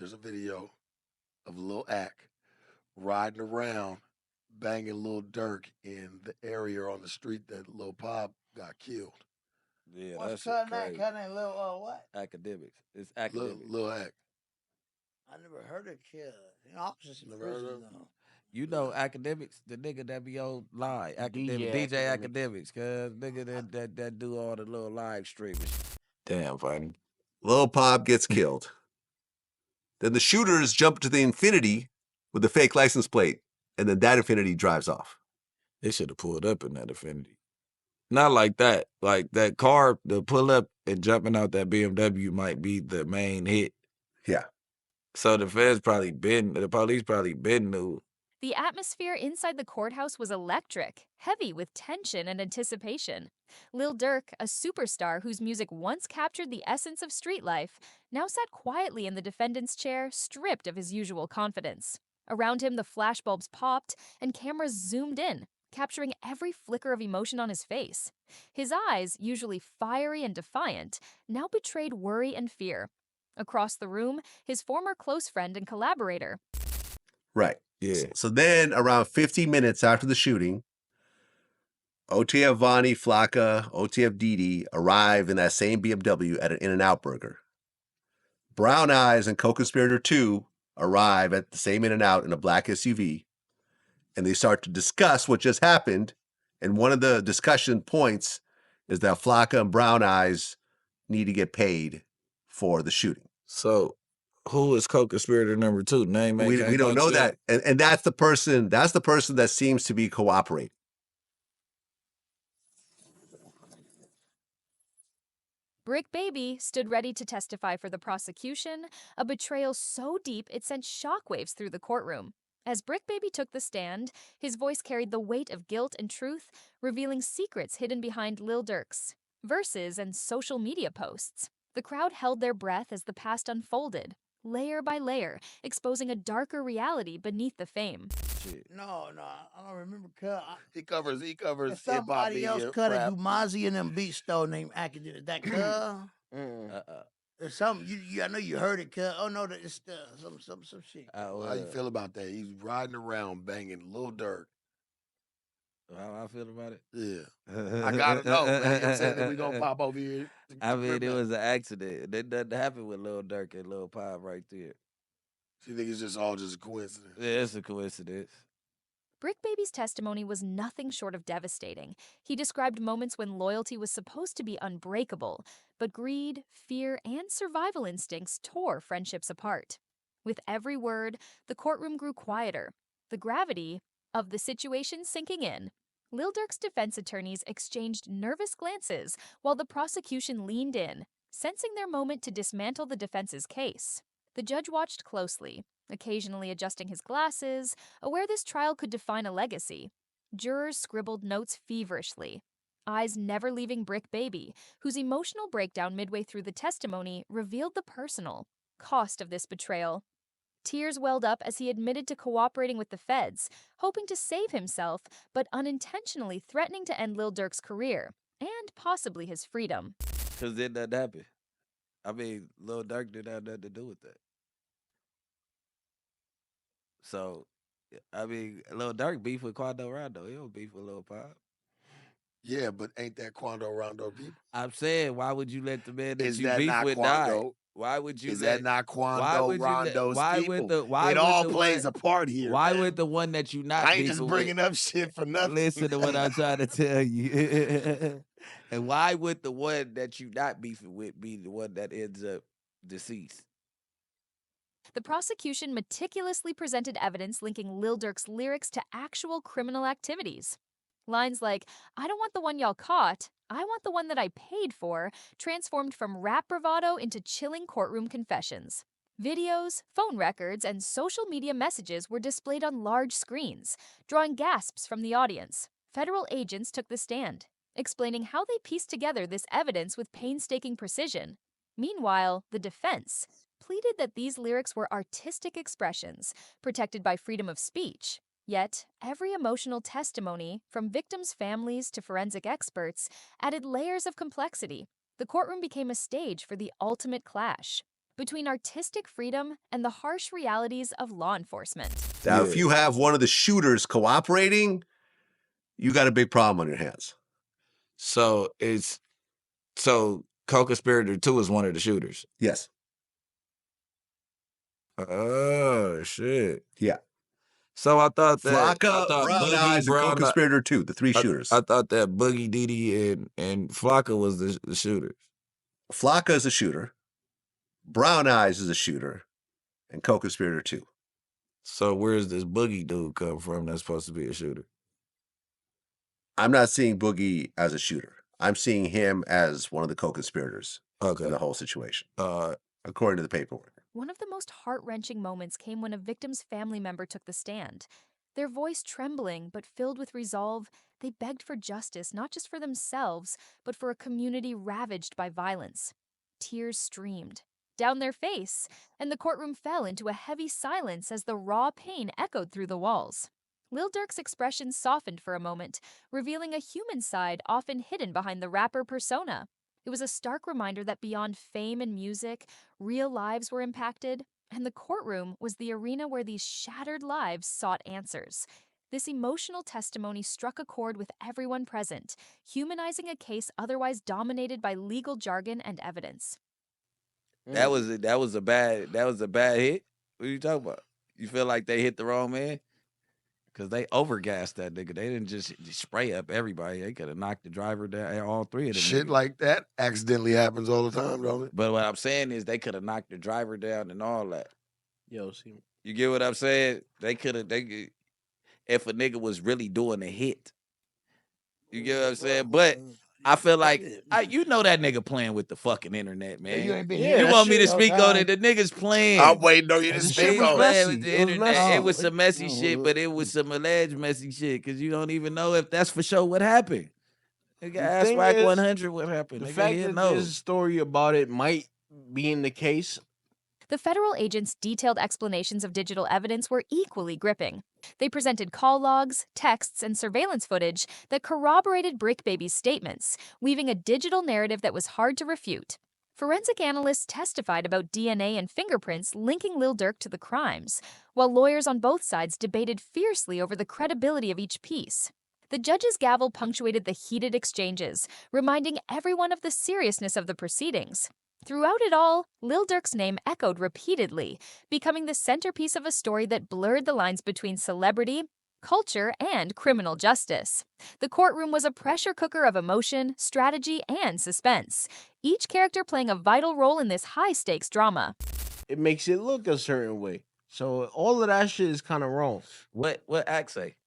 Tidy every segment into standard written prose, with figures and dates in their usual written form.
there's a video of Lil Ack riding around banging Lil Durk in the area on the street that Lil Pop got killed. Yeah, What's that's cut name? crazy. Cut name Lil what? Academics. It's academics. Lil Ack. I never heard of kid. You know, I was just in Never heard prison of though. You know academics, the nigga that be on live, academic, DJ academics, cause nigga that do all the little live streaming. Damn funny. Lil Pop gets killed. Then the shooters jump to the Infinity with the fake license plate, and then that Infinity drives off. They should have pulled up in that Infinity. Not like that. Like that car, the pull up and jumping out that BMW might be the main hit. Yeah. So the police probably been knew. The atmosphere inside the courthouse was electric, heavy with tension and anticipation. Lil Durk, a superstar whose music once captured the essence of street life, now sat quietly in the defendant's chair, stripped of his usual confidence. Around him, the flashbulbs popped and cameras zoomed in, capturing every flicker of emotion on his face. His eyes, usually fiery and defiant, now betrayed worry and fear. Across the room, his former close friend and collaborator. Right. Yeah. So then, around 50 minutes after the shooting, OTF Vonnie, Flocka, OTF Didi arrive in that same BMW at an In-N-Out Burger. Brown Eyes and Co-Conspirator 2 arrive at the same In-N-Out in a black SUV, and they start to discuss what just happened. And one of the discussion points is that Flocka and Brown Eyes need to get paid for the shooting. So who is co-conspirator number 2? Name We don't know that. And that's the person that seems to be cooperating. Bricc Baby stood ready to testify for the prosecution, a betrayal so deep it sent shockwaves through the courtroom. As Bricc Baby took the stand, his voice carried the weight of guilt and truth, revealing secrets hidden behind Lil Durk's verses and social media posts. The crowd held their breath as the past unfolded, layer by layer, exposing a darker reality beneath the fame. No, I don't remember cut. He covers Somebody else cut a Dumazi and them beats though named Academic. That cut. There's something I know you heard it cut. Oh no, it's some shit. How you feel about that? He's riding around banging Lil Durk. How I feel about it? Yeah. I gotta know, man. You said that we gonna pop over here. I mean, it was an accident. That doesn't happen with Lil Durk and Lil Pop right there. So you think it's just all just a coincidence? Yeah, it's a coincidence. Bricc Baby's testimony was nothing short of devastating. He described moments when loyalty was supposed to be unbreakable, but greed, fear, and survival instincts tore friendships apart. With every word, the courtroom grew quieter, the gravity of the situation sinking in. Lil Durk's defense attorneys exchanged nervous glances while the prosecution leaned in, sensing their moment to dismantle the defense's case. The judge watched closely, occasionally adjusting his glasses, aware this trial could define a legacy. Jurors scribbled notes feverishly, eyes never leaving Bricc Baby, whose emotional breakdown midway through the testimony revealed the personal cost of this betrayal. Tears welled up as he admitted to cooperating with the feds, hoping to save himself, but unintentionally threatening to end Lil Durk's career, and possibly his freedom. Because then that happened. I mean, Lil Durk didn't have nothing to do with that. So, I mean, Lil Durk beef with Quando Rondo. He don't beef with Lil Pop. Yeah, but ain't that Quando Rondo people? I'm saying, why would you let the man that Is you that beef not with Quando? die? Why would you? Is that not Quando Rondo's people? It all plays a part here. Why man. would the one that you not? I ain't just bringing up shit for nothing. Listen to what I'm trying to tell you. And why would the one that you not beefing with be the one that ends up deceased? The prosecution meticulously presented evidence linking Lil Durk's lyrics to actual criminal activities. Lines like, "I don't want the one y'all caught, I want the one that I paid for," transformed from rap bravado into chilling courtroom confessions. Videos, phone records, and social media messages were displayed on large screens, drawing gasps from the audience. Federal agents took the stand, explaining how they pieced together this evidence with painstaking precision. Meanwhile, the defense pleaded that these lyrics were artistic expressions, protected by freedom of speech. Yet, every emotional testimony, from victims' families to forensic experts, added layers of complexity. The courtroom became a stage for the ultimate clash. between artistic freedom and the harsh realities of law enforcement. Now, if you have one of the shooters cooperating, you got a big problem on your hands. So co-conspirator 2 is one of the shooters. Yes. Oh shit. Yeah. So I thought that Flocka, Brown Eyes, and co-conspirator 2, the 3 shooters. I thought that Boogie, Diddy, and Flocka was the shooters. Flocka is a shooter. Brown Eyes is a shooter. And co-conspirator 2. So where's this Boogie dude come from that's supposed to be a shooter? I'm not seeing Boogie as a shooter. I'm seeing him as one of the co-conspirators in the whole situation, according to the paperwork. One of the most heart-wrenching moments came when a victim's family member took the stand. Their voice trembling but filled with resolve, they begged for justice not just for themselves, but for a community ravaged by violence. Tears streamed down their face, and the courtroom fell into a heavy silence as the raw pain echoed through the walls. Lil Durk's expression softened for a moment, revealing a human side often hidden behind the rapper persona. It was a stark reminder that beyond fame and music, real lives were impacted, and the courtroom was the arena where these shattered lives sought answers. This emotional testimony struck a chord with everyone present, humanizing a case otherwise dominated by legal jargon and evidence. That was a bad hit. What are you talking about? You feel like they hit the wrong man? Because they overgassed that nigga. They didn't just spray up everybody. They could have knocked the driver down, all 3 of them. Shit like that accidentally happens all the time, don't it? But what I'm saying is they could have knocked the driver down and all that. Yo, see. You get what I'm saying? If a nigga was really doing a hit. You get what I'm saying? But I feel like you know that nigga playing with the fucking internet, man. You ain't been You want me to speak on it? The nigga's playing. I'm waiting on you to speak on playing it. with the internet. It was some messy shit, but it was some alleged messy shit because you don't even know if that's for sure what happened. Nigga asked Wack 100 what happened. The Nigga, fact he that knows. there's a story about it might be in the case. The federal agents' detailed explanations of digital evidence were equally gripping. They presented call logs, texts, and surveillance footage that corroborated Bricc Baby's statements, weaving a digital narrative that was hard to refute. Forensic analysts testified about DNA and fingerprints linking Lil Durk to the crimes, while lawyers on both sides debated fiercely over the credibility of each piece. The judge's gavel punctuated the heated exchanges, reminding everyone of the seriousness of the proceedings. Throughout it all, Lil Durk's name echoed repeatedly, becoming the centerpiece of a story that blurred the lines between celebrity, culture, and criminal justice. The courtroom was a pressure cooker of emotion, strategy, and suspense, each character playing a vital role in this high-stakes drama. It makes it look a certain way. So all of that shit is kind of wrong. What Act say?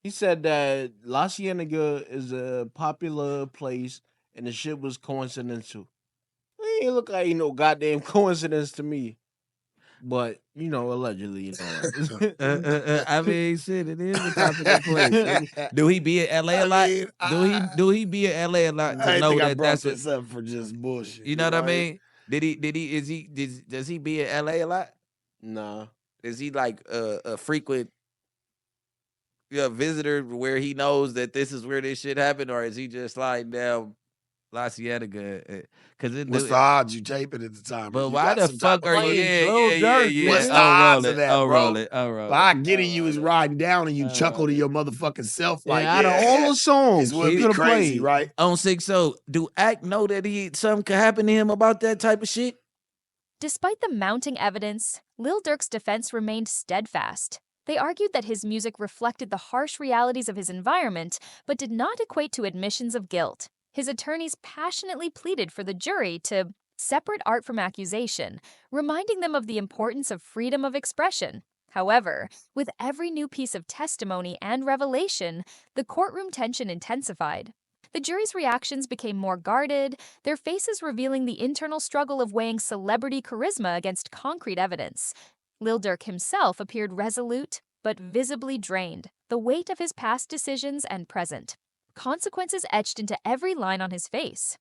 He said that La Cienega is a popular place and the shit was coincidental. It ain't look like no goddamn coincidence to me. But, allegedly, I mean, shit, it is a popular place. Do he be in LA a lot? Do he be in LA a lot to know that that's this up for just bullshit. You know what I mean? Does he be in LA a lot? Nah. Is he like a frequent visitor where he knows that this is where this shit happened, or is he just sliding down La Cienega? What's the odds you taping at the time? But You why got the some fuck type of are you? Yeah. What's the odds of that, bro? Roll it. Well, I get it. You was riding down and you chuckle to your motherfucking self like, out of all the songs, it would be crazy, right? On 6-0, do Act know that something could happen to him about that type of shit? Despite the mounting evidence, Lil Durk's defense remained steadfast. They argued that his music reflected the harsh realities of his environment, but did not equate to admissions of guilt. His attorneys passionately pleaded for the jury to separate art from accusation, reminding them of the importance of freedom of expression. However, with every new piece of testimony and revelation, the courtroom tension intensified. The jury's reactions became more guarded, their faces revealing the internal struggle of weighing celebrity charisma against concrete evidence. Lil Durk himself appeared resolute, but visibly drained, the weight of his past decisions and present. Consequences etched into every line on his face.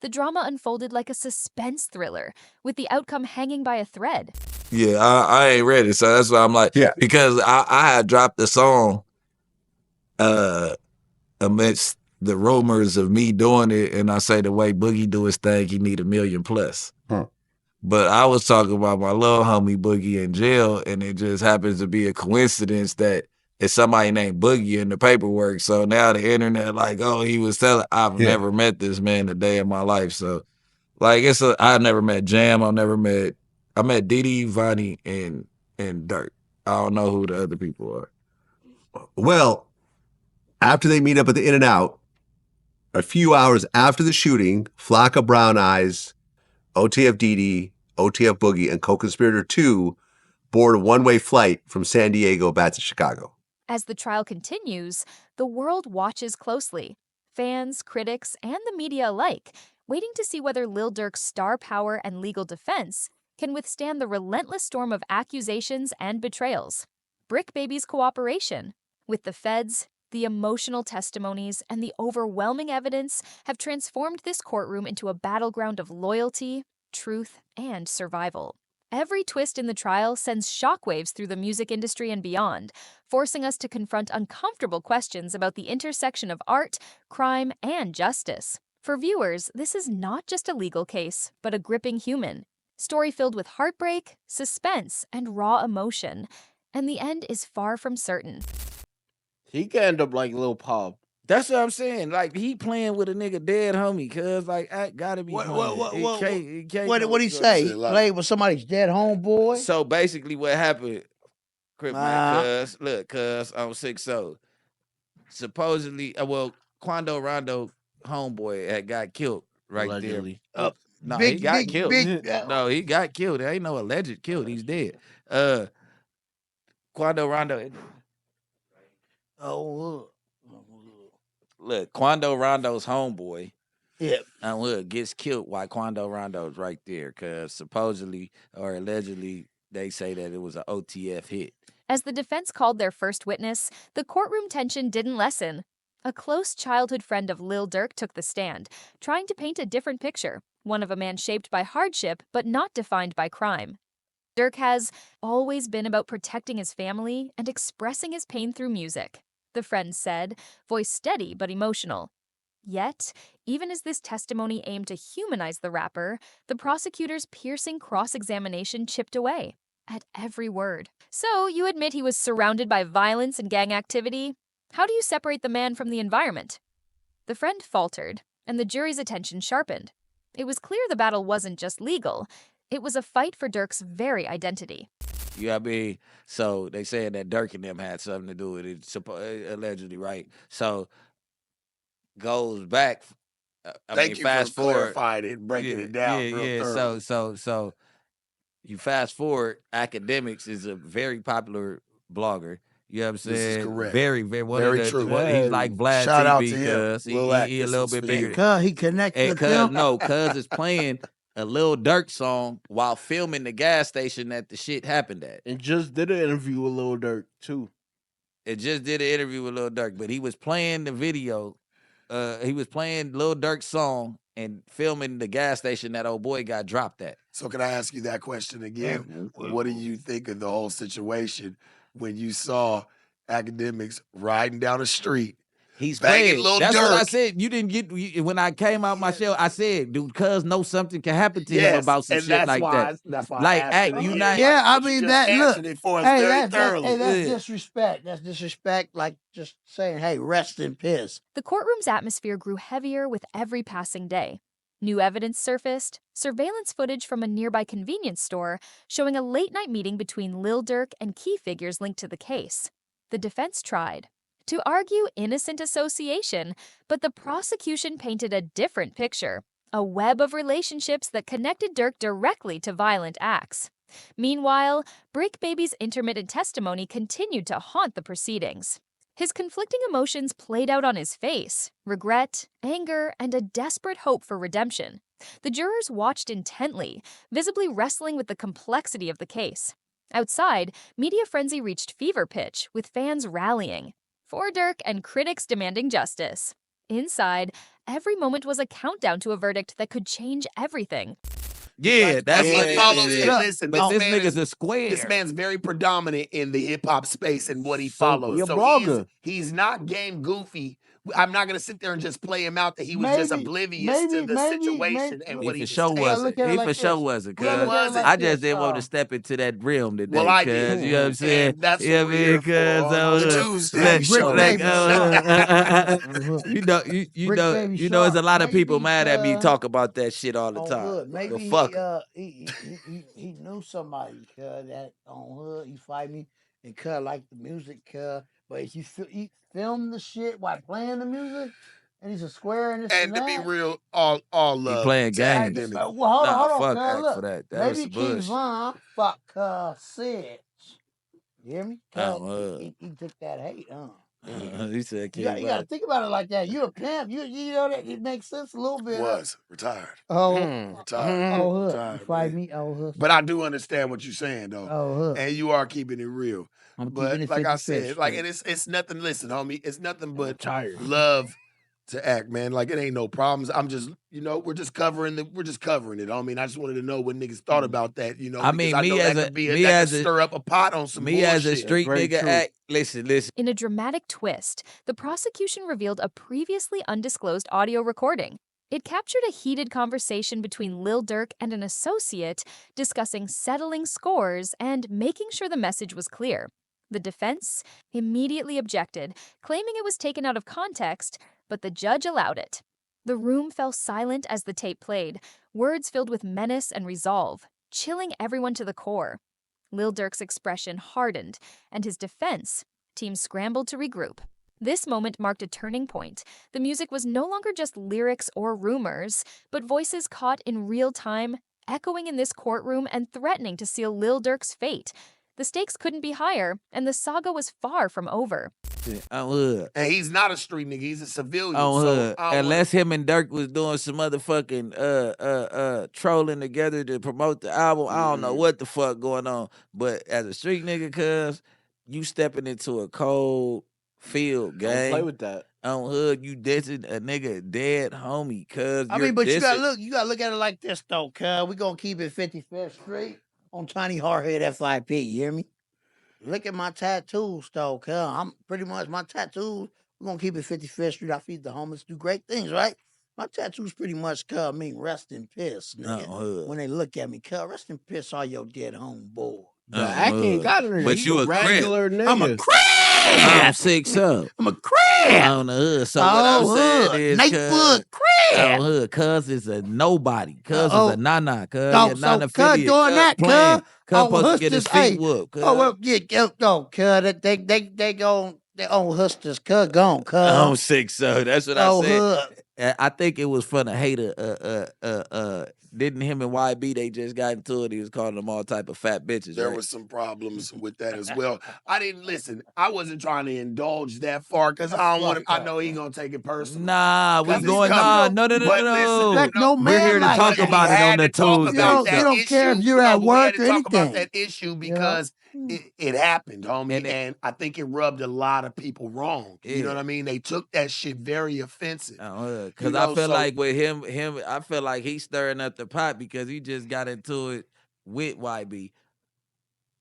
The drama unfolded like a suspense thriller, with the outcome hanging by a thread. Yeah, I ain't ready, so that's why I'm like, because I had dropped the song amidst the rumors of me doing it, and I say the way Boogie do his thing, he need $1 million plus. But I was talking about my little homie Boogie in jail, and it just happens to be a coincidence that it's somebody named Boogie in the paperwork. So now the internet, like, oh, he was telling. I've never met this man a day in my life. So, like, I never met Jam. I met Diddy, Vonnie, and Durk. I don't know who the other people are. Well, after they meet up at the In-N-Out, a few hours after the shooting, Flocka Brown Eyes, OTF Didi, OTF Boogie, and co-conspirator 2 board a one-way flight from San Diego back to Chicago. As the trial continues, the world watches closely. Fans, critics, and the media alike, waiting to see whether Lil Durk's star power and legal defense can withstand the relentless storm of accusations and betrayals. Bricc Baby's cooperation with the feds, the emotional testimonies, and the overwhelming evidence have transformed this courtroom into a battleground of loyalty, truth, and survival. Every twist in the trial sends shockwaves through the music industry and beyond, forcing us to confront uncomfortable questions about the intersection of art, crime, and justice. For viewers, this is not just a legal case, but a gripping human story filled with heartbreak, suspense, and raw emotion. And the end is far from certain. He could end up like Lil Pop. That's what I'm saying. Like, he playing with a nigga dead homie, cuz, like, I gotta be What what he say? He played with somebody's dead homeboy? So basically what happened, cuz, look, cuz, I'm 6'0". Supposedly, Quando Rondo homeboy had got killed right Allegedly. there. No, he got killed. No, he got killed. There ain't no alleged killed. He's dead. Quando Rondo. Look, Quando Rondo's homeboy. Yeah. And look, gets killed while Quando Rondo's right there, because supposedly or allegedly they say that it was an OTF hit. As the defense called their first witness, the courtroom tension didn't lessen. A close childhood friend of Lil Durk took the stand, trying to paint a different picture, one of a man shaped by hardship but not defined by crime. Durk has always been about protecting his family and expressing his pain through music, the friend said, voice steady but emotional. Yet, even as this testimony aimed to humanize the rapper, the prosecutor's piercing cross-examination chipped away at every word. So, you admit he was surrounded by violence and gang activity? How do you separate the man from the environment? The friend faltered, and the jury's attention sharpened. It was clear the battle wasn't just legal. It was a fight for Durk's very identity. You know what I mean? So they said that Durk and them had something to do with it, allegedly, right? So goes back. Thank you fast for forward, clarifying it and breaking it down. Real So you fast forward. Academics is a very popular blogger. You know what I'm saying? This is correct. Very true. He's like Vlad Shout out to TV him. because he a little bit bigger. Cuz he connected with them. No, cuz is playing a Lil Durk song while filming the gas station that the shit happened at. And just did an interview with Lil Durk, too. It just did an interview with Lil Durk, but he was playing the video. He was playing Lil Durk's song and filming the gas station that old boy got dropped at. So can I ask you that question again? What do you think of the whole situation when you saw academics riding down the street? He's banging playing. Lil That's Durk. what I said. You didn't get when I came out my shell. I said, "Dude, cuz know something can happen to him about some shit like that." That's why Like, I asked you it. not. Yeah, I mean that. Look, Answered it for us hey, very that's thoroughly. disrespect. That's disrespect. Like just saying, "Hey, rest in peace." The courtroom's atmosphere grew heavier with every passing day. New evidence surfaced, surveillance footage from a nearby convenience store showing a late-night meeting between Lil Durk and key figures linked to the case. The defense tried to argue innocent association, but the prosecution painted a different picture, a web of relationships that connected Durk directly to violent acts. Meanwhile, Bricc Baby's intermittent testimony continued to haunt the proceedings. His conflicting emotions played out on his face, regret, anger, and a desperate hope for redemption. The jurors watched intently, visibly wrestling with the complexity of the case. Outside, media frenzy reached fever pitch, with fans rallying for Durk and critics demanding justice. Inside, every moment was a countdown to a verdict that could change everything. Yeah, that's what follows it. Listen, but this man nigga's a square. This man's very predominant in the hip hop space and what he So, follows. you're a So blogger. he's not game goofy I'm not gonna sit there and just play him out that he was just oblivious to the situation and He what he for was sure taking. wasn't. He for sure wasn't. Cause I just didn't want to step into that realm today. Well, I cause did. you know what I'm saying. And that's Yeah, what we're here cause for on the Tuesday show. you know, there's a lot of people mad at me talk about that shit all the time. Hood. Maybe he knew somebody that on hood. You fight me and like the music. But if he filmed the shit while playing the music, and he's a square and this and to that. be real, all love. He playing games. Well, hold on, fuck cuz, look. for that. That Maybe was King bush. Von fuck Sid. You hear me? He took that hate, He said, you gotta think about it like that. You a pimp. You know that it makes sense a little bit. Retired. Retired. Retired. You fight me, hood. But I do understand what you're saying though. Hood. And you are keeping it real. I'm but keeping it like I 50-50 said, like, and it's nothing. Listen, homie, it's nothing but love to act, man. Like, it ain't no problems. I'm just, we're just covering it. Homie. I just wanted to know what niggas thought about that. I mean, me that could stir up a pot on some bullshit. as a street nigga act. Listen. In a dramatic twist, the prosecution revealed a previously undisclosed audio recording. It captured a heated conversation between Lil Durk and an associate discussing settling scores and making sure the message was clear. The defense immediately objected, claiming it was taken out of context, but the judge allowed it. The room fell silent as the tape played, words filled with menace and resolve, chilling everyone to the core. Lil Durk's expression hardened, and his defense team scrambled to regroup. This moment marked a turning point. The music was no longer just lyrics or rumors, but voices caught in real time, echoing in this courtroom and threatening to seal Lil Durk's fate. The stakes couldn't be higher, and the saga was far from over. And he's not a street nigga, he's a civilian. Unless him and Durk was doing some motherfucking trolling together to promote the album, I don't know what the fuck going on. But as a street nigga, cuz, you stepping into a cold field, gang. Don't play with that. On hood, you dissing a nigga dead homie, cuz. I mean, but you gotta look at it like this though, cuz. We gonna keep it 55th Street on Tiny Hardhead FIP, you hear me? Look at my tattoos though, cuz. I'm pretty much my tattoos. We're gonna keep it 55th Street. I feed the homeless, do great things, right? My tattoos pretty much, cuz, mean rest in piss, nigga. When they look at me, cuz, rest in piss, all your dead homeboy. I can't got it. But you a regular nigga. I'm a crib. I'm 6'0". I'm a crib. On the hood. So what I'm saying is, Nightwood crib. On hood, cuz is a nobody. Cuz is a nana. Cuz cuz doing that, cuz. Supposed to get his feet whooped. Cuz. Oh, well, cuz. They own hustlers, cuz, gone, cuz. I'm 6'0". That's what I said. Hood. I think it was from the hater. Didn't him and YB, they just got into it. He was calling them all type of fat bitches. There was some problems with that as well. I didn't listen. I wasn't trying to indulge that far because I don't want him. I know he gonna take it personal. Nah, we going on. No. We're here to talk about it on the Tuesday. You don't care if you're at work or anything. Talk about that issue because it happened, homie, and I think it rubbed a lot of people wrong. You know what I mean? They took that shit very offensive. Because I feel like with him, I feel like he's stirring up the pot because he just got into it with YB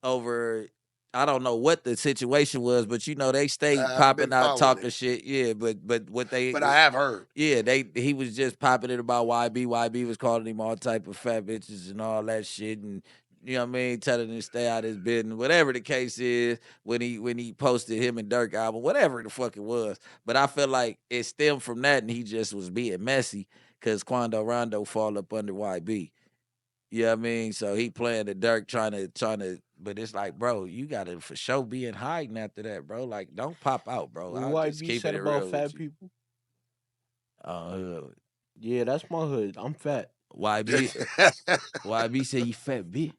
over. I don't know what the situation was, but they stayed popping out talking shit. Yeah, but what they. But I have heard. Yeah, he was just popping it about YB. YB was calling him all type of fat bitches and all that shit, and you know what I mean, telling him to stay out of his business. Whatever the case is, when he posted him and Durk album, whatever the fuck it was. But I feel like it stemmed from that, and he just was being messy because Quando Rondo fall up under YB. You know what I mean? So he playing the Durk trying to. But it's like, bro, you gotta for sure be in hiding after that, bro. Like, don't pop out, bro. What YB said about fat people? Hood. Yeah, that's my hood. I'm fat. YB said you fat bitch.